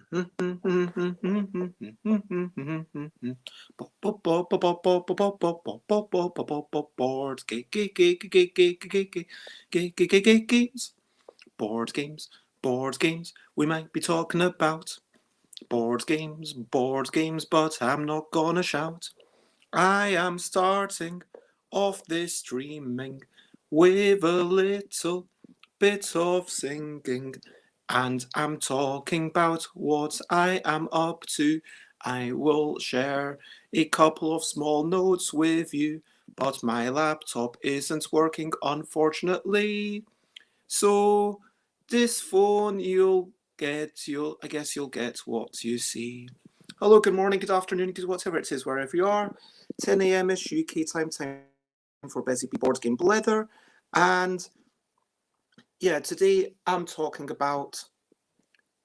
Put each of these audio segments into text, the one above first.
Boards, games, board games, board games. We might be talking about board games, but I'm not gonna shout. I am starting off this streaming with a little bit of singing, and I'm talking about what I am up to. I will share a couple of small notes with you, but my laptop isn't working, unfortunately. So this phone I guess you'll get what you see. Hello, good morning, good afternoon, good whatever it is, wherever you are. 10 a.m.ish UK time for Busy Bee Board Game Blether. And yeah, today I'm talking about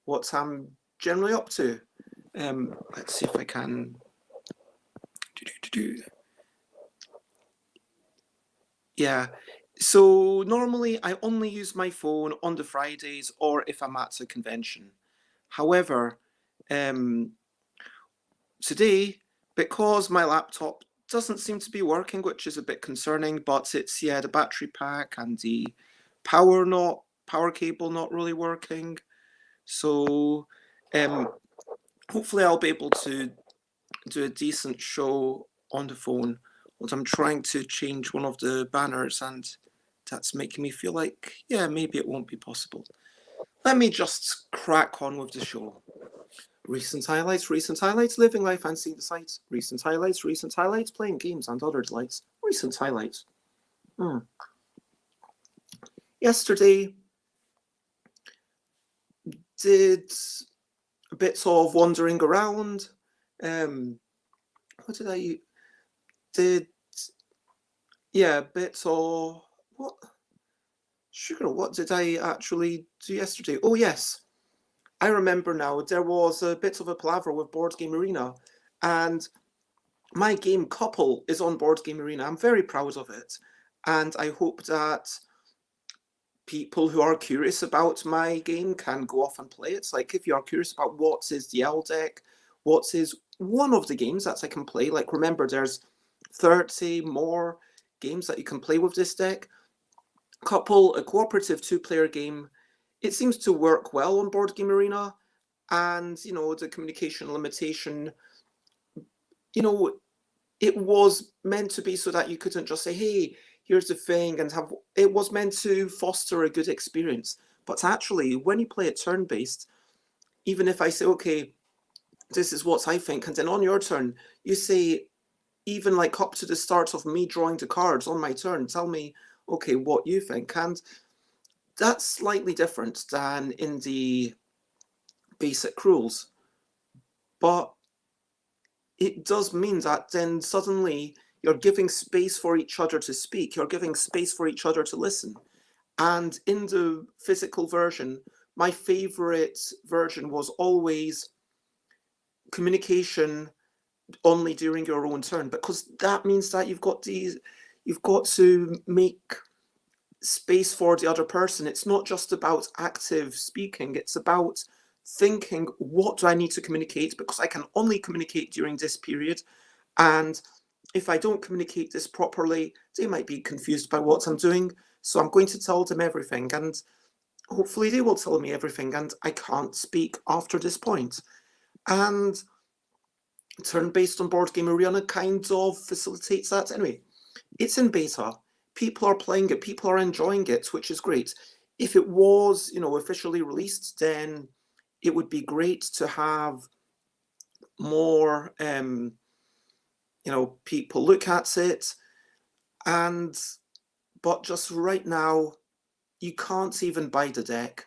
what I'm generally up to. Let's see if I can. Yeah. So normally I only use my phone on the Fridays or if I'm at a convention. However, today, because my laptop doesn't seem to be working, which is a bit concerning, but it's the battery pack and the power cable not really working. So hopefully I'll be able to do a decent show on the phone. But I'm trying to change one of the banners, and that's making me feel like, yeah, maybe it won't be possible. Let me just crack on with the show. Recent highlights, living life and seeing the sights. Recent highlights, playing games and other delights. Recent highlights. Yesterday, did bits of wandering around. What did I did? Yeah, bits of what? Sugar, what did I actually do yesterday? Oh yes, I remember now. There was a bit of a palaver with Board Game Arena, and my game Couple is on Board Game Arena. I'm very proud of it, and I hope that people who are curious about my game can go off and play it. Like, if you are curious about what is the L deck, what is one of the games that I can play, like, remember there's 30 more games that you can play with this deck. Couple, a cooperative two-player game. It seems to work well on Board Game Arena, and, you know, the communication limitation, you know, it was meant to be so that you couldn't just say, hey, here's the thing, and have it was meant to foster a good experience. But actually, when you play it turn-based, even if I say, okay, this is what I think, and then on your turn, you say, even like up to the start of me drawing the cards on my turn, tell me, okay, what you think. And that's slightly different than in the basic rules. But it does mean that then suddenly you're giving space for each other to speak, you're giving space for each other to listen. And in the physical version, my favorite version was always communication only during your own turn, because that means that you've got to make space for the other person. It's not just about active speaking, it's about thinking, what do I need to communicate, because I can only communicate during this period, and if I don't communicate this properly, they might be confused by what I'm doing, so I'm going to tell them everything, and hopefully they will tell me everything, and I can't speak after this point. And turn-based on Board Game Arena kind of facilitates that. Anyway, it's in beta. People are playing it. People are enjoying it, which is great. If it was, you know, officially released, then it would be great to have more, you know, people look at it. But just right now, you can't even buy the deck.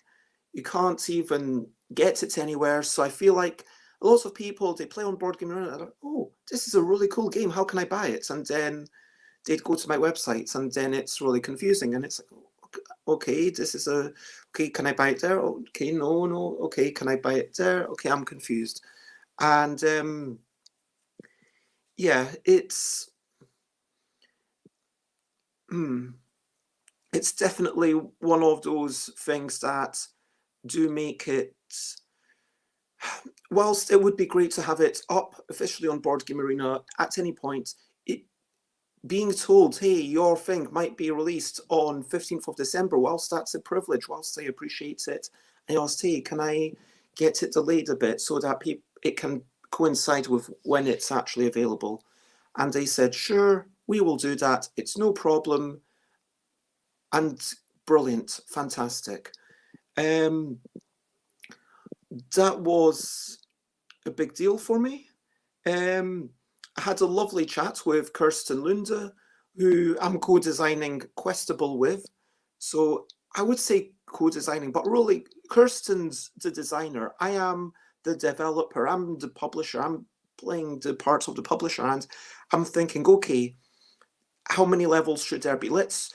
You can't even get it anywhere. So I feel like a lot of people, they play on Board Game Arena and they're like, oh, this is a really cool game. How can I buy it? And then they'd go to my website, and then it's really confusing. And it's like, okay, okay, can I buy it there? Okay, no, okay, can I buy it there? Okay, I'm confused. And yeah, it's definitely one of those things that do make it whilst it would be great to have it up officially on Board Game Arena at any point, it being told, hey, your thing might be released on 15th of December, whilst that's a privilege, whilst I appreciate it, I asked, hey, can I get it delayed a bit so that it can coincide with when it's actually available? And they said, sure, we will do that. It's no problem. And brilliant, fantastic. That was a big deal for me. I had a lovely chat with Kirsten Lunde, who I'm co-designing Questable with. So I would say co-designing, but really Kirsten's the designer. I am the developer. I'm the publisher. I'm playing the parts of the publisher, and I'm thinking, okay, how many levels should there be? Let's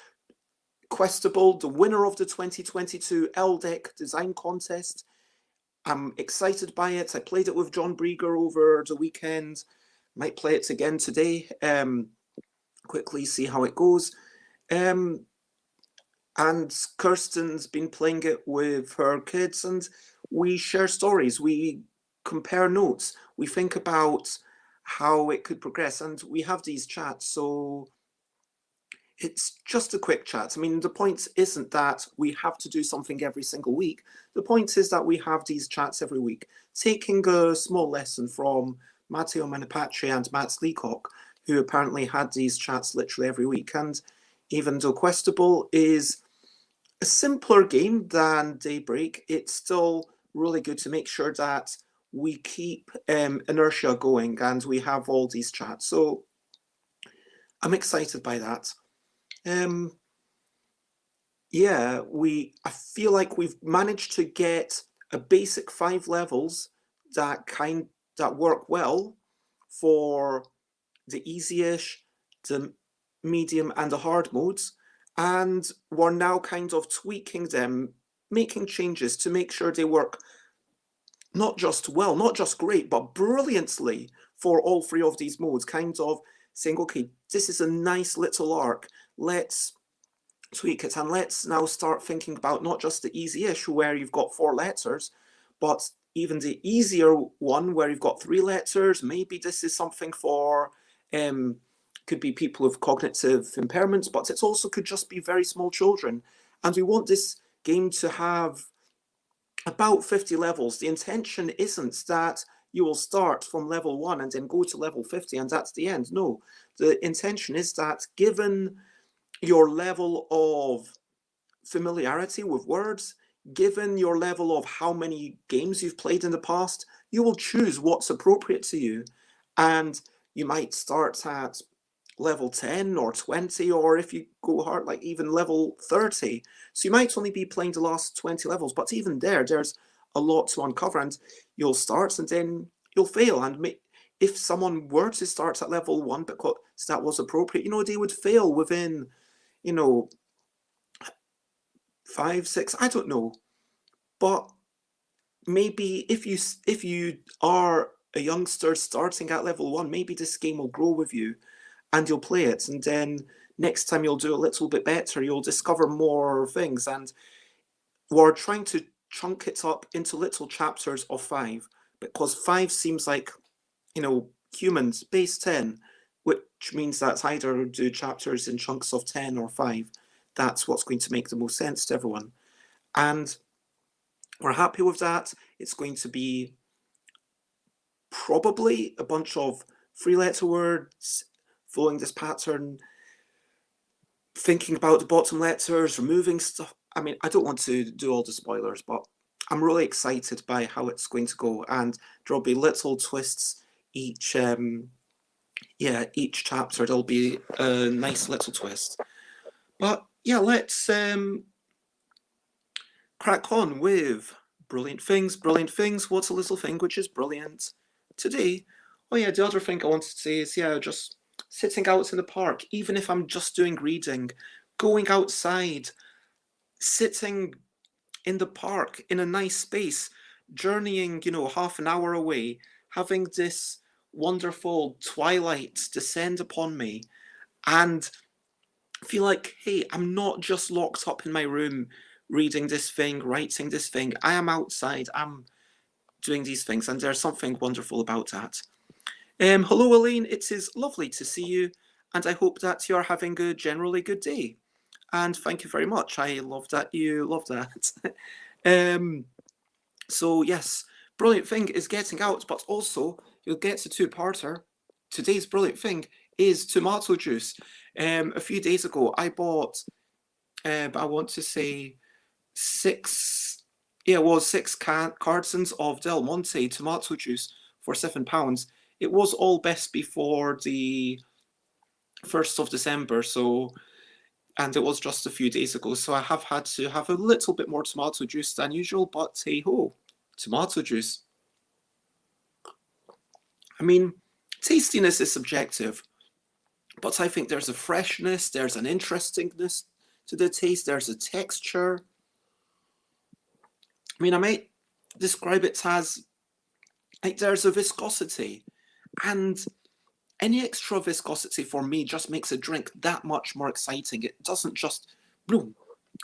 Questable, the winner of the 2022 LDEC design contest. I'm excited by it. I played it with John Brieger over the weekend. Might play it again today. Quickly see how it goes. And Kirsten's been playing it with her kids, and we share stories. We compare notes. We think about how it could progress, and we have these chats. So it's just a quick chat. I mean, the point isn't that we have to do something every single week. The point is that we have these chats every week, taking a small lesson from Matteo Manipatri and Matt Leacock, who apparently had these chats literally every week. And even though Questable is a simpler game than Daybreak, it's still really good to make sure that we keep inertia going and we have all these chats. So I'm excited by that. Yeah, I feel like we've managed to get a basic 5 levels that work well for the easy-ish, the medium, and the hard modes, and we're now kind of tweaking them, making changes to make sure they work not just well, not just great, but brilliantly for all 3 of these modes, kind of saying, okay, this is a nice little arc, let's tweak it, and let's now start thinking about not just the easy-ish where you've got 4 letters, but even the easier one where you've got 3 letters. Maybe this is something for could be people with cognitive impairments, but it also could just be very small children. And we want this game to have about 50 levels. The intention isn't that you will start from level 1 and then go to level 50 and that's the end. No, the intention is that given your level of familiarity with words, given your level of how many games you've played in the past, you will choose what's appropriate to you. And you might start at level 10 or 20, or if you go hard, like even level 30. So you might only be playing the last 20 levels, but even there's a lot to uncover, and you'll start and then you'll fail. And if someone were to start at level 1 because that was appropriate, they would fail within 5, 6, I don't know. But maybe if you are a youngster starting at level 1, maybe this game will grow with you and you'll play it, and then next time you'll do a little bit better, you'll discover more things. And we're trying to chunk it up into little chapters of 5, because 5 seems like, humans, base 10, which means that's either do chapters in chunks of 10 or 5. That's what's going to make the most sense to everyone. And we're happy with that. It's going to be probably a bunch of 3-letter words, following this pattern, thinking about the bottom letters, removing stuff. I mean, I don't want to do all the spoilers, but I'm really excited by how it's going to go, and there'll be little twists each chapter. There'll be a nice little twist. But yeah, let's crack on with brilliant things. What's a little thing which is brilliant today? Oh yeah, the other thing I wanted to say is, just sitting out in the park, even if I'm just doing reading, going outside, sitting in the park in a nice space, journeying, half an hour away, having this wonderful twilight descend upon me, and feel like, hey, I'm not just locked up in my room reading this thing, writing this thing. I am outside. I'm doing these things, and there's something wonderful about that. Hello, Elaine. It is lovely to see you, and I hope that you're having a generally good day. And thank you very much. I love that you love that. So yes, brilliant thing is getting out, but also you'll get a two-parter. Today's brilliant thing is tomato juice. A few days ago, I bought, I want to say, six cartons of Del Monte tomato juice for £7. It was all best before the 1st of December, so, and it was just a few days ago, so I have had to have a little bit more tomato juice than usual, but hey ho, tomato juice. I mean, tastiness is subjective, but I think there's a freshness, there's an interestingness to the taste, there's a texture. I mean, I might describe it as, like, there's a viscosity, and any extra viscosity for me just makes a drink that much more exciting. It doesn't just, boom,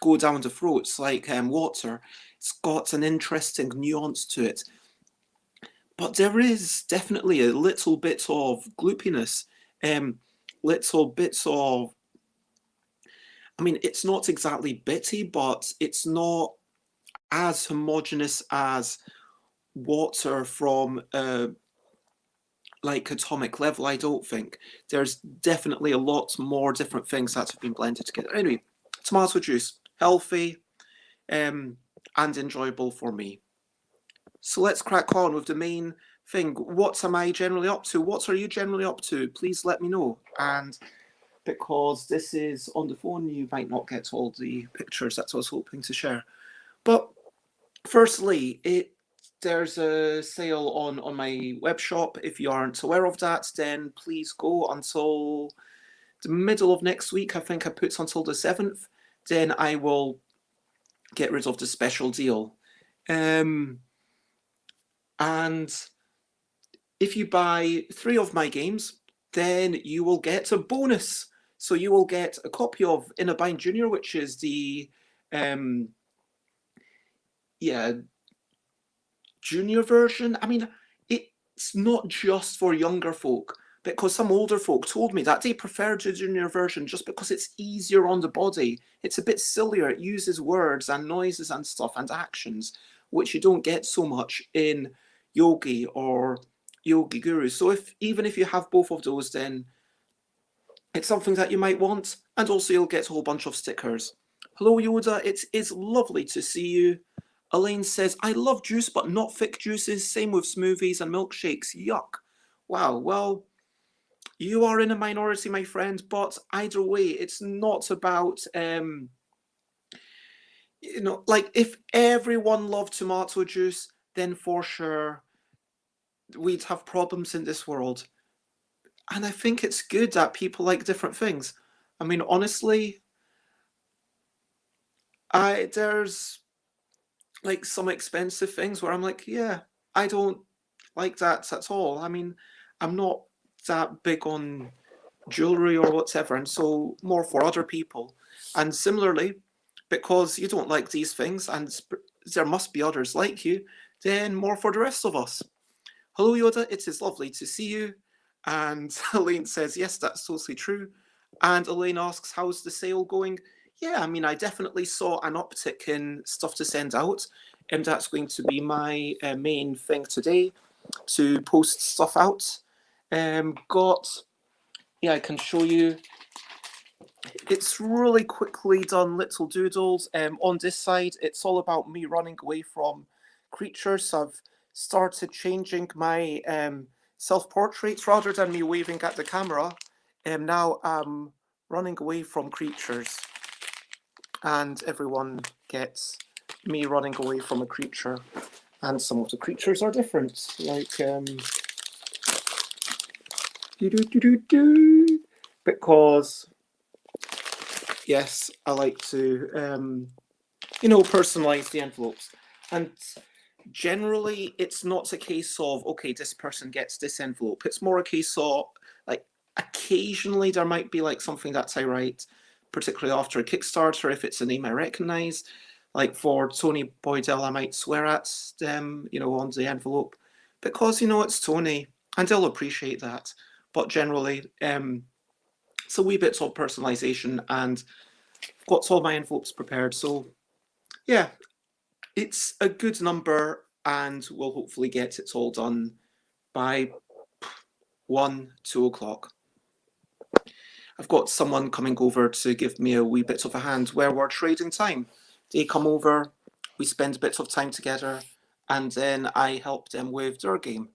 go down the throat. It's like water. It's got an interesting nuance to it. But there is definitely a little bit of gloopiness, little bits of, I mean, it's not exactly bitty, but it's not as homogeneous as water from like atomic level, I don't think. There's definitely a lot more different things that have been blended together. Anyway, tomato juice, healthy and enjoyable for me. So let's crack on with the main thing. What am I generally up to? What are you generally up to? Please let me know. And because this is on the phone, you might not get all the pictures that I was hoping to share. But firstly, there's a sale on my web shop. If you aren't aware of that, then please go until the middle of next week. I think I put until the 7th. Then I will get rid of the special deal. And if you buy 3 of my games, then you will get a bonus. So you will get a copy of In a Bind Junior, which is the junior version. I mean, it's not just for younger folk, because some older folk told me that they preferred the junior version just because it's easier on the body. It's a bit sillier. It uses words and noises and stuff and actions, which you don't get so much in Yogi or Yogi Guru. So even if you have both of those, then it's something that you might want. And also you'll get a whole bunch of stickers. Hello, Yoda. It is lovely to see you. Elaine says, I love juice, but not thick juices. Same with smoothies and milkshakes. Yuck. Wow, well, you are in a minority, my friend, but either way, it's not about, like, if everyone loved tomato juice, then for sure we'd have problems in this world. And I think it's good that people like different things. I mean, honestly, there's like some expensive things where I'm like, yeah, I don't like that at all. I mean, I'm not that big on jewelry or whatever, and so more for other people. And similarly, because you don't like these things and there must be others like you, then more for the rest of us. Hello, Yoda, it is lovely to see you. And Elaine says, yes, that's totally true. And Elaine asks, how's the sale going? Yeah, I mean, I definitely saw an uptick in stuff to send out, and that's going to be my main thing today, to post stuff out. I can show you. It's really quickly done little doodles. On this side, it's all about me running away from creatures. So I've started changing my self-portraits rather than me waving at the camera. Now I'm running away from creatures, and everyone gets me running away from a creature. And some of the creatures are different, like because yes, I like to personalize the envelopes. And generally it's not a case of, okay, this person gets this envelope. It's more a case of, like, occasionally there might be like something that I write, particularly after a Kickstarter, if it's a name I recognize. Like for Tony Boydell, I might swear at them, on the envelope, because it's Tony, and they'll appreciate that. But generally, it's a wee bit of personalisation, and I've got all my envelopes prepared. So yeah, it's a good number, and we'll hopefully get it all done by 2 o'clock. I've got someone coming over to give me a wee bit of a hand where we're trading time. They come over, we spend a bit of time together, and then I help them with their game.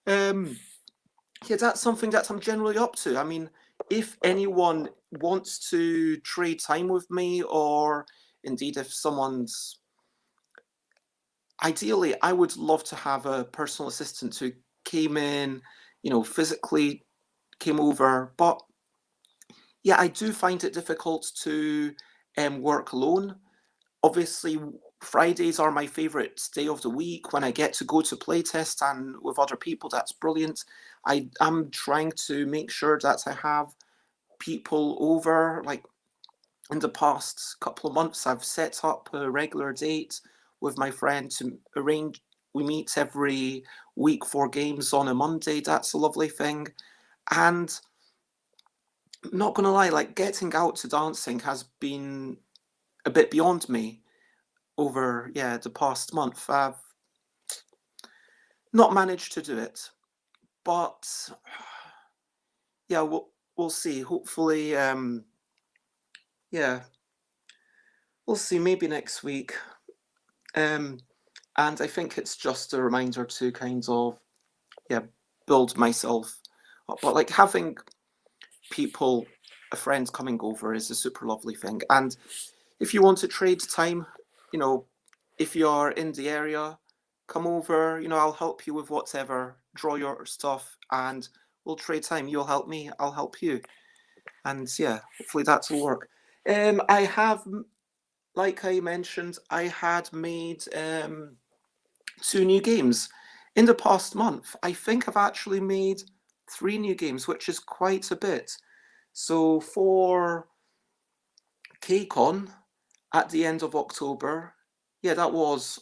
Yeah, that's something that I'm generally up to. I mean, if anyone wants to trade time with me, or indeed if someone's... Ideally, I would love to have a personal assistant who came in, physically came over, but yeah, I do find it difficult to work alone. Obviously, Fridays are my favourite day of the week when I get to go to playtest and with other people. That's brilliant. I'm trying to make sure that I have people over. Like in the past couple of months, I've set up a regular date with my friend to arrange. We meet every week for games on a Monday. That's a lovely thing. And not gonna lie, like getting out to dancing has been a bit beyond me over the past month. I've not managed to do it, but yeah, we'll see. Hopefully, yeah, we'll see. Maybe next week. And I think it's just a reminder to kind of build myself up. But like having people, a friend coming over is a super lovely thing. And if you want to trade time, if you're in the area, come over, I'll help you with whatever, draw your stuff, and we'll trade time. You'll help me, I'll help you. And yeah, hopefully that'll work. I have, like I mentioned, I had made 2 new games. In the past month, I think I've actually made 3 new games, which is quite a bit. So for KCON, at the end of October, that was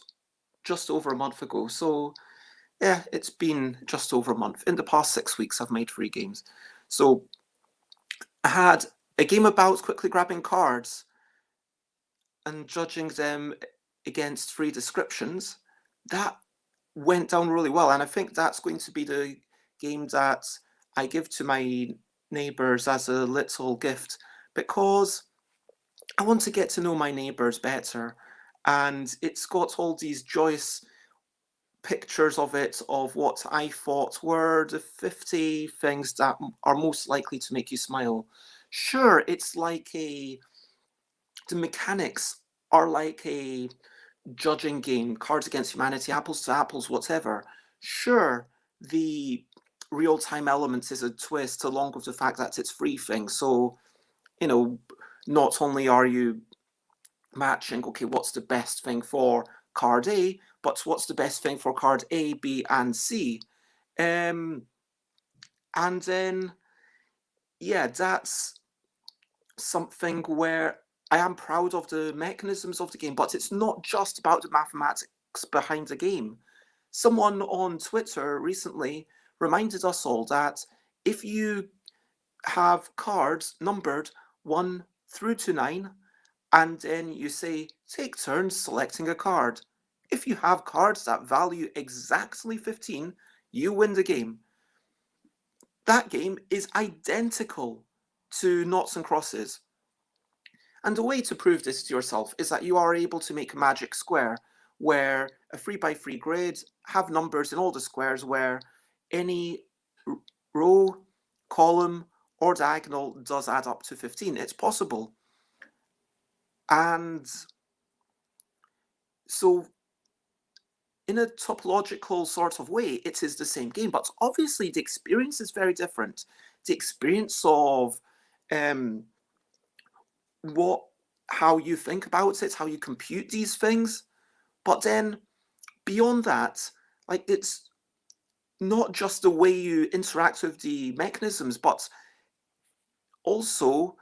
just over a month ago. So yeah, it's been just over a month. In the past 6 weeks, I've made 3 games. So I had a game about quickly grabbing cards and judging them against 3 descriptions. That went down really well, and I think that's going to be the game that I give to my neighbours as a little gift, because I want to get to know my neighbours better, and it's got all these joyous pictures of it, of what I thought were the 50 things that are most likely to make you smile. Sure, it's like the mechanics are like a judging game, Cards Against Humanity, apples to apples, whatever. Sure, the real-time elements is a twist, along with the fact that it's free thing. So, not only are you matching, okay, what's the best thing for card A, but what's the best thing for card A, B, and C? And then, that's something where I am proud of the mechanisms of the game, but it's not just about the mathematics behind the game. Someone on Twitter recently reminded us all that if you have cards numbered 1 through to 9, and then you say, take turns selecting a card. If you have cards that value exactly 15, you win the game. That game is identical to Noughts and Crosses. And the way to prove this to yourself is that you are able to make a magic square, where a 3x3 grid have numbers in all the squares where any row, column, or diagonal does add up to 15. It's possible. And so in a topological sort of way, it is the same game, but obviously the experience is very different. The experience of how you think about it, how you compute these things. But then beyond that, like, it's not just the way you interact with the mechanisms, but also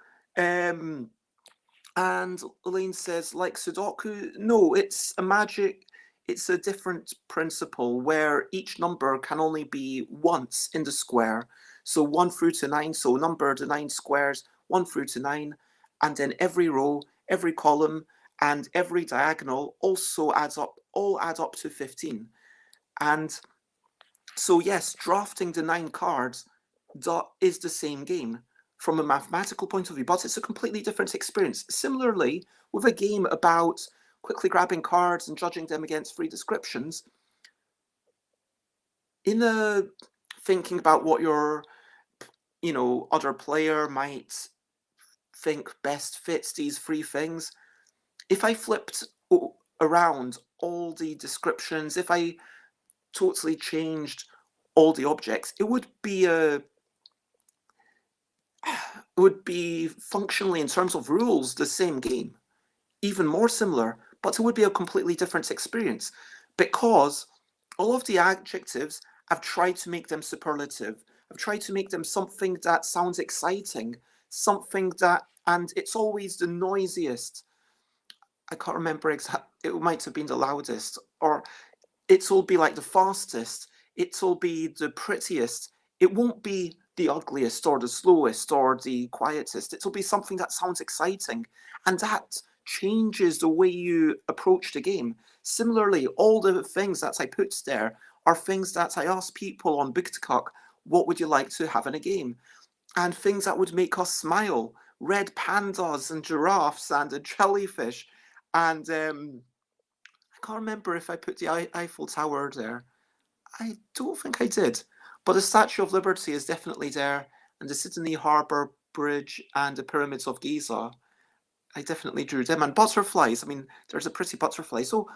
And Elaine says, like Sudoku, no, it's a different principle where each number can only be once in the square. So 1 through to 9, so number the 9 squares, 1 through to 9, and then every row, every column, and every diagonal also all add up to 15. And so yes, drafting the 9 cards is the same game from a mathematical point of view, but it's a completely different experience. Similarly, with a game about quickly grabbing cards and judging them against free descriptions, in a thinking about what your other player might think best fits these three things, if I flipped around all the descriptions, if I totally changed all the objects, it would be functionally, in terms of rules, the same game, even more similar, but it would be a completely different experience because all of the adjectives, I've tried to make them superlative. I've tried to make them something that sounds exciting, something that, and it's always the noisiest. I can't remember exactly, it might have been the loudest, or it'll be like the fastest, it'll be the prettiest. It won't be the ugliest or the slowest or the quietest. It'll be something that sounds exciting, and that changes the way you approach the game. Similarly, all the things that I put there are things that I ask people on BookTok, what would you like to have in a game? And things that would make us smile. Red pandas and giraffes and a jellyfish. And I can't remember if I put the Eiffel Tower there. I don't think I did. But the Statue of Liberty is definitely there, and the Sydney Harbour Bridge and the Pyramids of Giza. I definitely drew them. And butterflies. I mean, there's a pretty butterfly. So,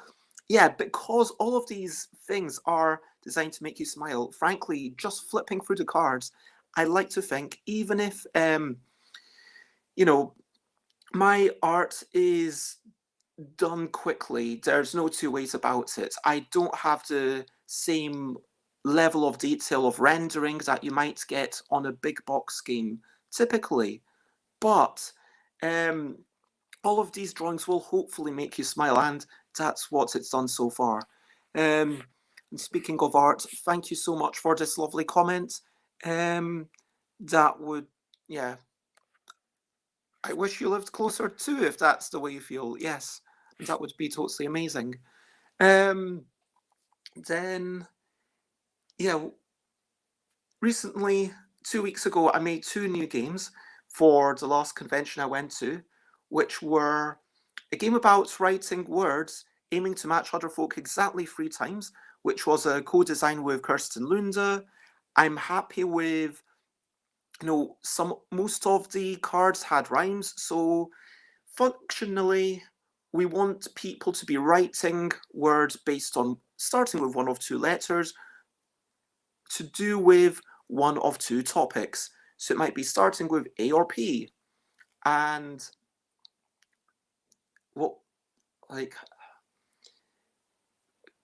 yeah, because all of these things are designed to make you smile, frankly, just flipping through the cards, I like to think, even if, my art is done quickly, there's no two ways about it. I don't have the same level of detail of rendering that you might get on a big box game typically, but all of these drawings will hopefully make you smile, and that's what it's done so far. And speaking of art, thank you so much for this lovely comment. That would, yeah, I wish you lived closer too, if that's the way you feel. Yes, that would be totally amazing. Then, yeah, recently, 2 weeks ago, I made 2 new games for the last convention I went to, which were a game about writing words aiming to match other folk exactly 3 times, which was a co-design with Kirsten Lunde. I'm happy with, most of the cards had rhymes, so functionally, we want people to be writing words based on starting with one of 2 letters to do with one of 2 topics. So it might be starting with A or P, and what, like,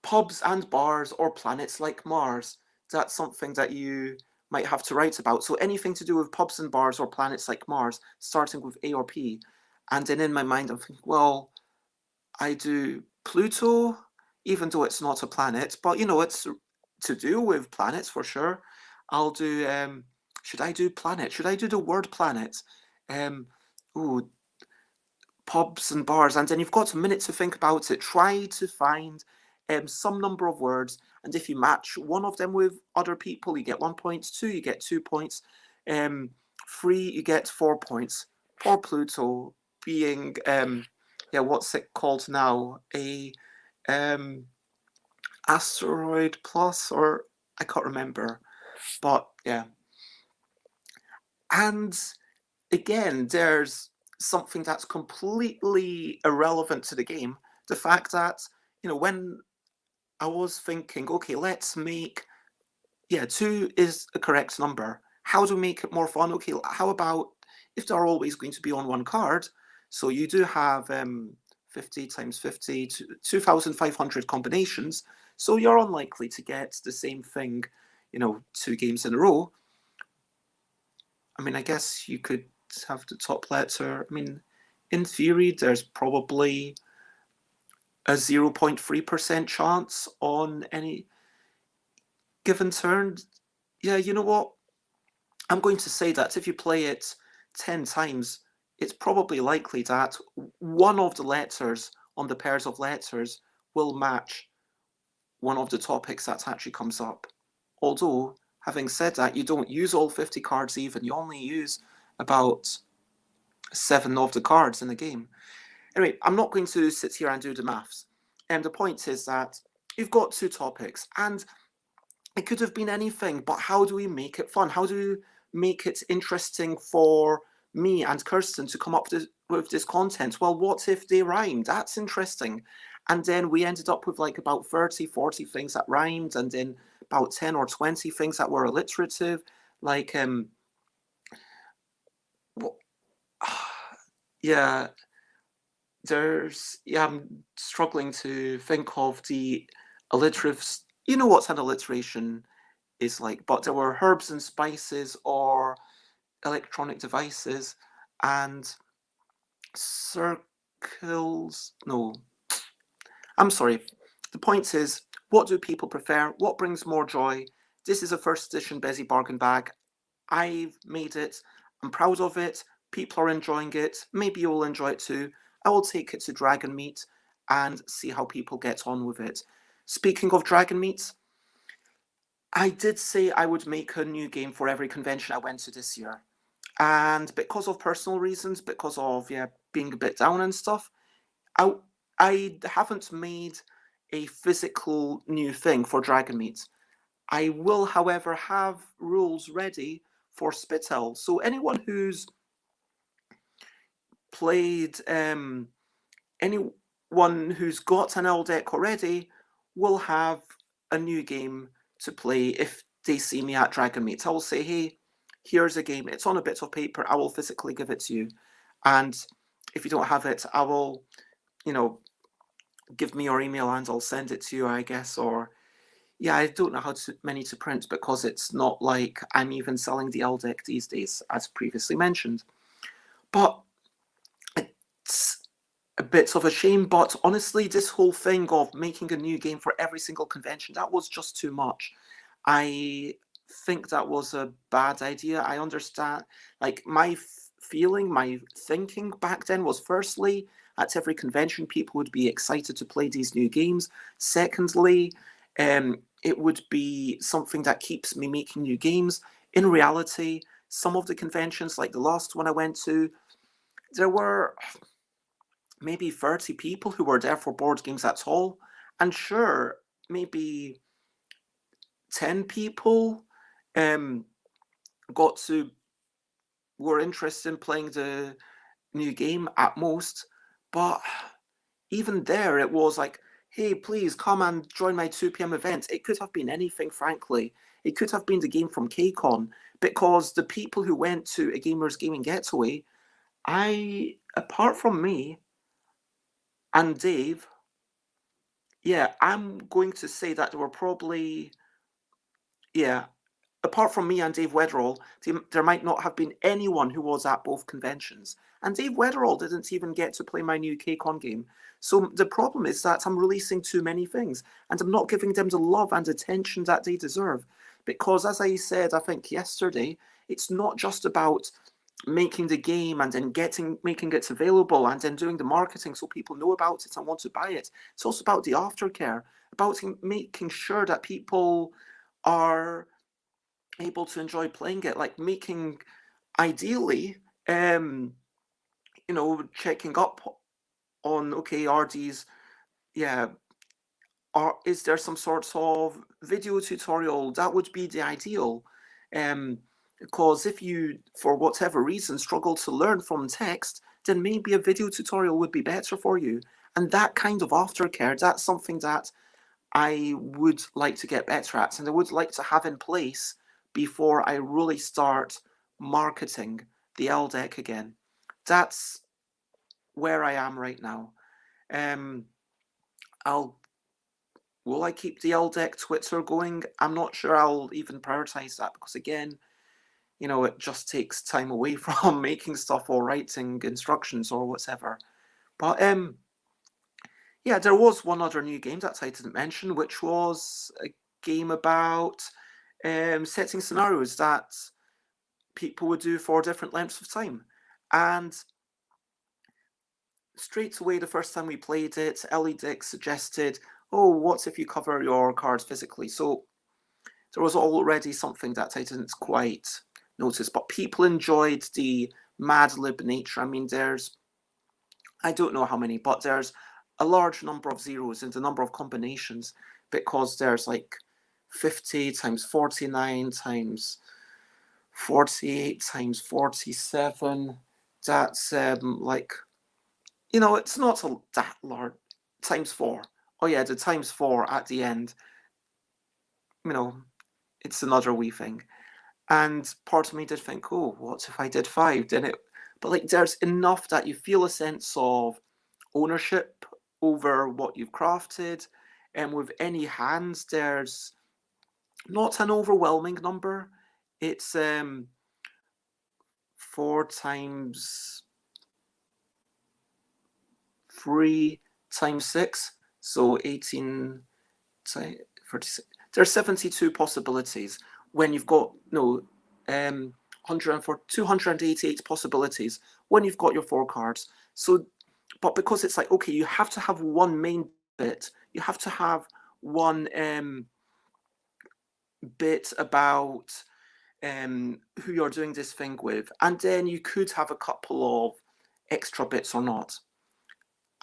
pubs and bars or planets like Mars. That's something that you might have to write about. So anything to do with pubs and bars or planets like Mars, starting with A or P. And then in my mind, I'm thinking, well, I do Pluto, even though it's not a planet, but it's to do with planets for sure. I'll do, should I do planet? Should I do the word planet? Ooh, pubs and bars, and then you've got a minute to think about it. Try to find some number of words, and if you match one of them with other people, you get 1 point. 2, you get 2 points. 3, you get 4 points. Poor Pluto being, what's it called now? A asteroid plus, or I can't remember, but yeah. And again, there's something that's completely irrelevant to the game. The fact that, when I was thinking, okay, let's make, 2 is a correct number. How do we make it more fun? Okay, how about if they're always going to be on one card? So you do have 50 times 50, 2,500 combinations. So you're unlikely to get the same thing, 2 games in a row. I mean, I guess you could have the top letter. I mean, in theory, there's probably a 0.3% chance on any given turn. Yeah, you know what? I'm going to say that if you play it 10 times, it's probably likely that one of the letters on the pairs of letters will match one of the topics that actually comes up. Although, having said that, you don't use all 50 cards even, you only use about 7 of the cards in the game. Anyway, I'm not going to sit here and do the maths. And the point is that you've got 2 topics, and it could have been anything, but how do we make it fun? How do we make it interesting for me and Kirsten to come up with this content? Well, what if they rhymed? That's interesting. And then we ended up with like about 30, 40 things that rhymed, and then about 10 or 20 things that were alliterative. Like, yeah, I'm struggling to think of the alliteratives. You know what's an alliteration is like, but there were herbs and spices or electronic devices and circles. No, I'm sorry. The point is, what do people prefer? What brings more joy? This is a first edition Busy Bargain Bag. I've made it. I'm proud of it. People are enjoying it. Maybe you'll enjoy it too. I will take it to Dragon Meet and see how people get on with it. Speaking of Dragon Meets, I did say I would make a new game for every convention I went to this year. And because of personal reasons, because of being a bit down and stuff, I haven't made a physical new thing for Dragon Meet. I will, however, have rules ready for Spittel. So anyone who's played, anyone who's got an L deck already will have a new game to play if they see me at Dragon Meet. I will say, hey, here's a game. It's on a bit of paper. I will physically give it to you. And if you don't have it, I will, give me your email and I'll send it to you, I guess. Or, yeah, I don't know how many to print because it's not like I'm even selling the L deck these days, as previously mentioned. But it's a bit of a shame. But honestly, this whole thing of making a new game for every single convention, that was just too much. I think that was a bad idea. I understand, like, my feeling, my thinking back then was, firstly, at every convention, people would be excited to play these new games. Secondly, it would be something that keeps me making new games. In reality, some of the conventions, like the last one I went to, there were maybe 30 people who were there for board games at all. And sure, maybe 10 people were interested in playing the new game at most. But even there, it was like, hey, please come and join my 2 p.m. event. It could have been anything, frankly. It could have been the game from KCON, because the people who went to a Gamers Gaming Getaway, apart from me and Dave, I'm going to say that there were probably, apart from me and Dave Wetherall, there might not have been anyone who was at both conventions. And Dave Wetherall didn't even get to play my new KCON game. So the problem is that I'm releasing too many things, and I'm not giving them the love and attention that they deserve. Because as I said, I think yesterday, it's not just about making the game and then making it available and then doing the marketing so people know about it and want to buy it. It's also about the aftercare, about making sure that people are able to enjoy playing it, like making, ideally, checking up on, okay, are these, is there some sort of video tutorial? That would be the ideal. Because if you, for whatever reason, struggle to learn from text, then maybe a video tutorial would be better for you. And that kind of aftercare, that's something that I would like to get better at, and I would like to have in place before I really start marketing the L deck again. That's where I am right now. Will I keep the L deck Twitter going? I'm not sure I'll even prioritize that, because again, you know, it just takes time away from making stuff or writing instructions or whatever. But yeah, there was one other new game that I didn't mention, which was a game about setting scenarios that people would do for different lengths of time. And straight away, the first time we played it, Ellie Dick suggested, oh, what if you cover your cards physically? So there was already something that I didn't quite notice, but people enjoyed the Mad Lib nature. I mean, I don't know how many, but there's a large number of zeros in the number of combinations, because there's like 50 times 49 times 48 times 47. That's like, you know, it's not that large. Times 4. Oh yeah, the times 4 at the end, you know, it's another wee thing. And part of me did think, oh, what if I did 5? Then it, but like, there's enough that you feel a sense of ownership over what you've crafted. And with any hands, there's not an overwhelming number. It's 4 times 3 times 6, so 18 36. There's 72 possibilities when you've got 288 possibilities when you've got your 4 cards. So, but because it's like, okay, you have to have one main bit, you have to have one bit about who you're doing this thing with, and then you could have a couple of extra bits or not.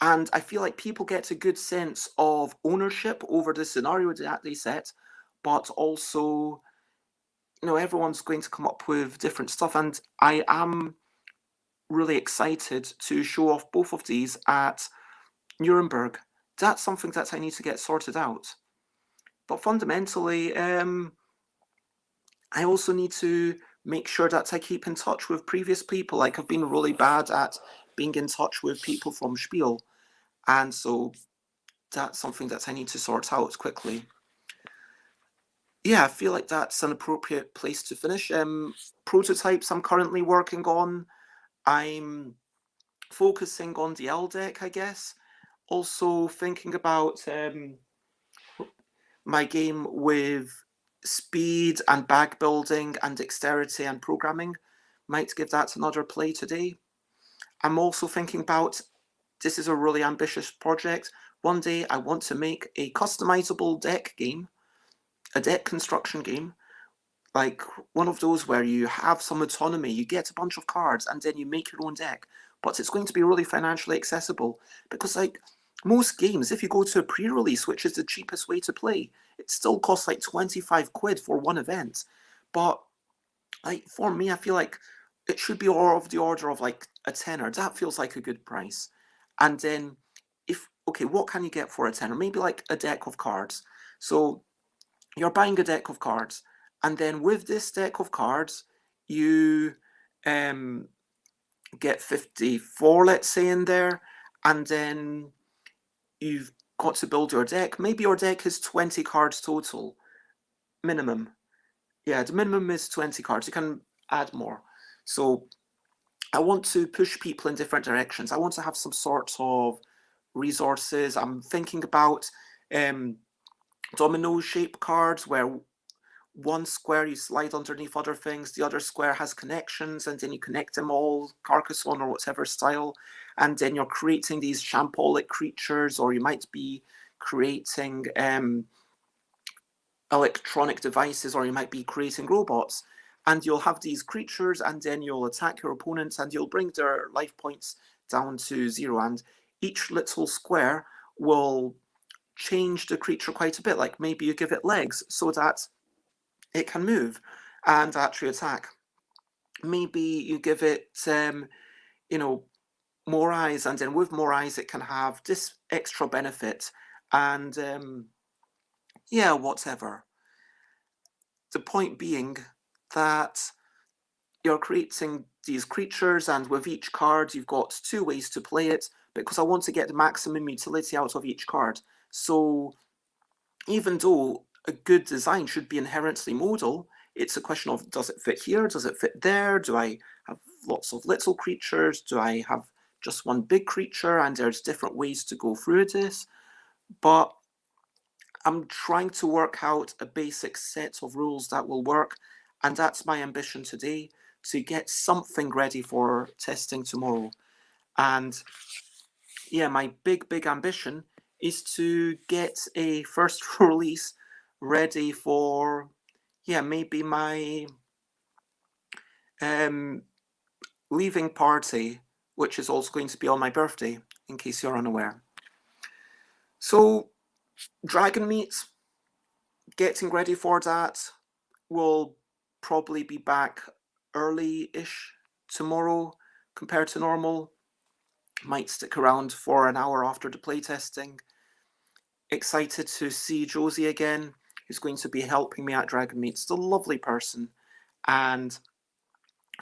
And I feel like people get a good sense of ownership over the scenario that they set, but also, you know, everyone's going to come up with different stuff. And I am really excited to show off both of these at Nuremberg. That's something that I need to get sorted out. But fundamentally, I also need to make sure that I keep in touch with previous people. Like, I've been really bad at being in touch with people from Spiel. And so that's something that I need to sort out quickly. Yeah, I feel like that's an appropriate place to finish. Prototypes I'm currently working on. I'm focusing on the L deck, I guess. Also thinking about my game with speed and bag building and dexterity and programming. Might give that another play today. I'm also thinking about, this is a really ambitious project. One day I want to make a customizable deck game, a deck construction game, like one of those where you have some autonomy, you get a bunch of cards and then you make your own deck. But it's going to be really financially accessible, because like most games, if you go to a pre-release, which is the cheapest way to play, it still costs like 25 quid for one event. But like for me, I feel like it should be all of the order of like a tenner. That feels like a good price. And then okay, what can you get for a tenner? Maybe like a deck of cards. So you're buying a deck of cards, and then with this deck of cards, you get 54, let's say, in there, and then you've got to build your deck. Maybe your deck is 20 cards total, minimum. Yeah, the minimum is 20 cards. You can add more. So I want to push people in different directions. I want to have some sort of resources. I'm thinking about domino shape cards where one square you slide underneath other things, the other square has connections, and then you connect them all, Carcassonne or whatever style, and then you're creating these shambolic creatures, or you might be creating electronic devices, or you might be creating robots, and you'll have these creatures, and then you'll attack your opponents, and you'll bring their life points down to 0, and each little square will change the creature quite a bit. Like maybe you give it legs so that it can move and actually attack. Maybe you give it, you know, more eyes, and then with more eyes it can have this extra benefit, and yeah, whatever. The point being that you're creating these creatures, and with each card you've got 2 ways to play it, because I want to get the maximum utility out of each card. So even though a good design should be inherently modal, It's a question of, does it fit here? Does it fit there? Do I have lots of little creatures? Do I have just one big creature? And there's different ways to go through this. But I'm trying to work out a basic set of rules that will work. And that's my ambition today, to get something ready for testing tomorrow. And yeah, my big ambition is to get a first release ready for, yeah, maybe my leaving party, which is also going to be on my birthday, in case you're unaware. So, Dragon Meat, getting ready for that. Will probably be back early-ish tomorrow compared to normal. Might stick around for an hour after the playtesting. Excited to see Josie again, who's going to be helping me at Dragon Meat. It's a lovely person. And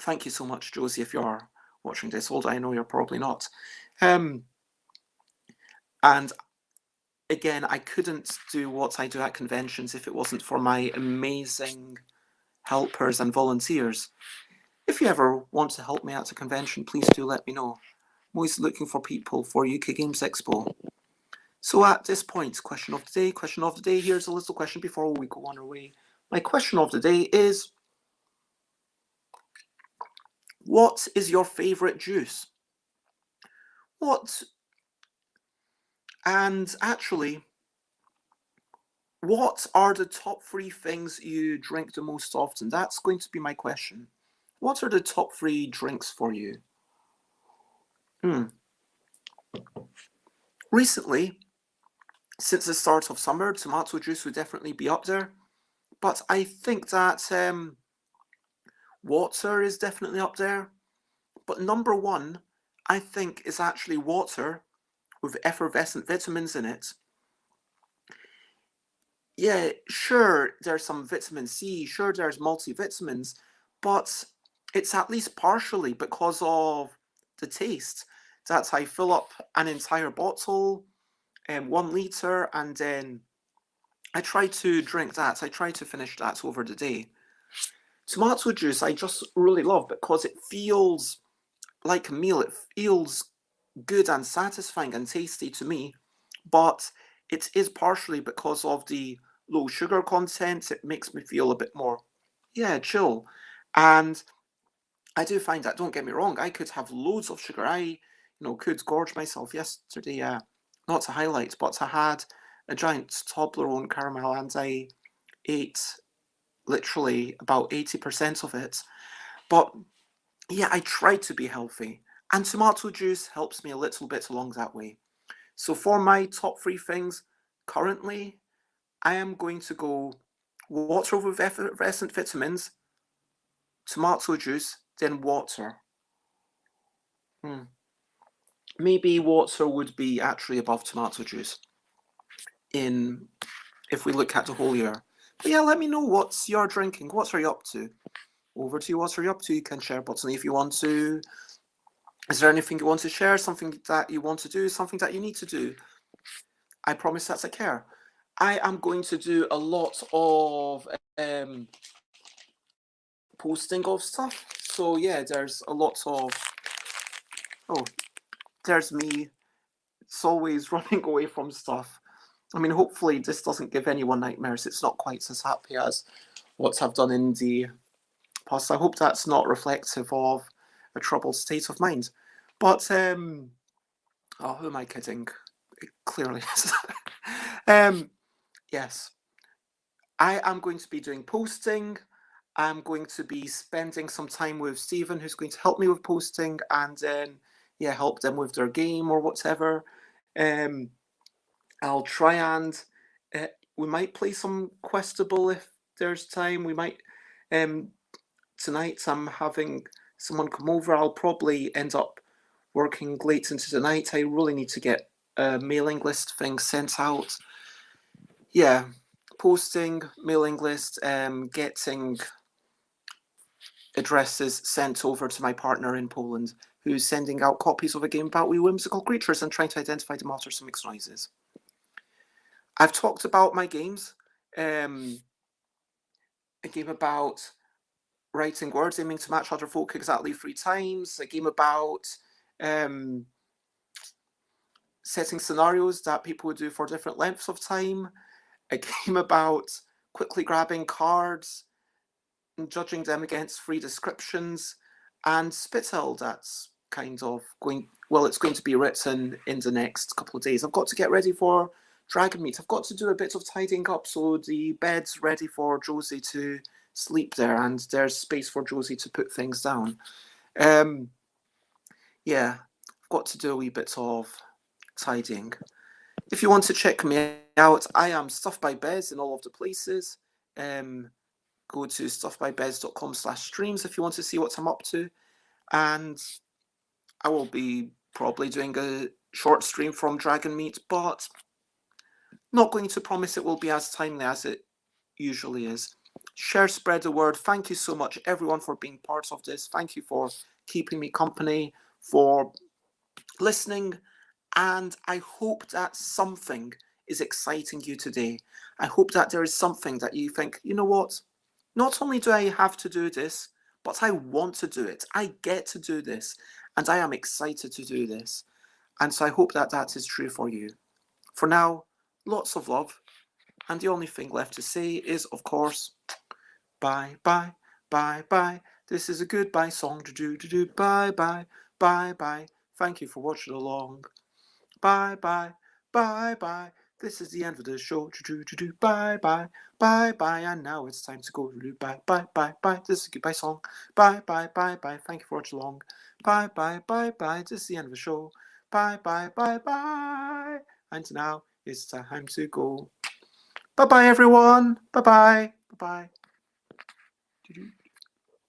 thank you so much, Josie, if you're watching this. Although I know you're probably not. And again, I couldn't do what I do at conventions if it wasn't for my amazing helpers and volunteers. If you ever want to help me at a convention, please do let me know. I'm always looking for people for UK Games Expo. So at this point, question of the day, here's a little question before we go on our way. My question of the day is, what is your favourite juice? And actually, what are the top 3 things you drink the most often? That's going to be my question. What are the top 3 drinks for you? Recently, since the start of summer, tomato juice would definitely be up there. But I think that water is definitely up there. But number 1, I think, is actually water with effervescent vitamins in it. Yeah, sure, there's some vitamin C, sure, there's multivitamins, but it's at least partially because of the taste that I fill up an entire bottle, 1 litre, and then I try to drink that. I try to finish that over the day. Tomato juice I just really love because it feels like a meal. It feels good and satisfying and tasty to me, but it is partially because of the low sugar content. It makes me feel a bit more, yeah, chill. And I do find that, don't get me wrong, I could have loads of sugar. I, could gorge myself yesterday, not to highlight, but I had a giant Toblerone caramel and I ate literally about 80% of it. But yeah, I try to be healthy. And tomato juice helps me a little bit along that way. So for my top 3 things, currently, I am going to go water with effervescent vitamins, tomato juice, then water. Maybe water would be actually above tomato juice if we look at the whole year. But yeah, let me know what's you're drinking. What are you up to? Over to you. What are you up to? You can share button if you want to. Is there anything you want to share? Something that you want to do? Something that you need to do? I promise that's a care. I am going to do a lot of posting of stuff. So yeah, there's a lot of, there's me. It's always running away from stuff. I mean, hopefully this doesn't give anyone nightmares. It's not quite as happy as what I've done in the past. I hope that's not reflective of a troubled state of mind. But, who am I kidding? It clearly is. Yes. I am going to be doing posting. I'm going to be spending some time with Stephen, who's going to help me with posting, and then, yeah, help them with their game or whatever. I'll try and we might play some Questable if there's time. We might tonight. I'm having someone come over. I'll probably end up working late into the night. I really need to get a mailing list thing sent out. Yeah, posting, mailing list, getting addresses sent over to my partner in Poland, who's sending out copies of a game about wee whimsical creatures and trying to identify them after some mixed noises. I've talked about my games. a game about writing words aiming to match other folk exactly 3 times, a game about setting scenarios that people would do for different lengths of time, a game about quickly grabbing cards and judging them against 3 descriptions, and Spithill, that's kind of going, well, it's going to be written in the next couple of days. I've got to get ready for Dragon Meet. I've got to do a bit of tidying up so the bed's ready for Josie to sleep there and there's space for Josie to put things down. Yeah, I've got to do a wee bit of tidying. If you want to check me out, I am Stuff by Bez in all of the places. Go to stuffbybez.com/streams if you want to see what I'm up to. And I will be probably doing a short stream from Dragon Meet, but not going to promise it will be as timely as it usually is. Share, spread the word. Thank you so much, everyone, for being part of this. Thank you for keeping me company, for listening, and I hope that something is exciting you today. I hope that there is something that you think, you know what, not only do I have to do this, but I want to do it. I get to do this, and I am excited to do this. And so I hope that that is true for you. For now, lots of love, and the only thing left to say is, of course, bye, bye, bye, bye. This is a goodbye song. Do, bye, bye, bye, bye. Thank you for watching along. Bye, bye, bye, bye. This is the end of the show. Bye, bye, bye, bye. And now it's time to go. Bye, bye, bye, bye. This is a goodbye song. Bye, bye, bye, bye. Thank you for watching along. Bye, bye, bye, bye. This is the end of the show. Bye, bye, bye, bye. And now it's time to go. Bye, bye, everyone. Bye, bye, bye, bye.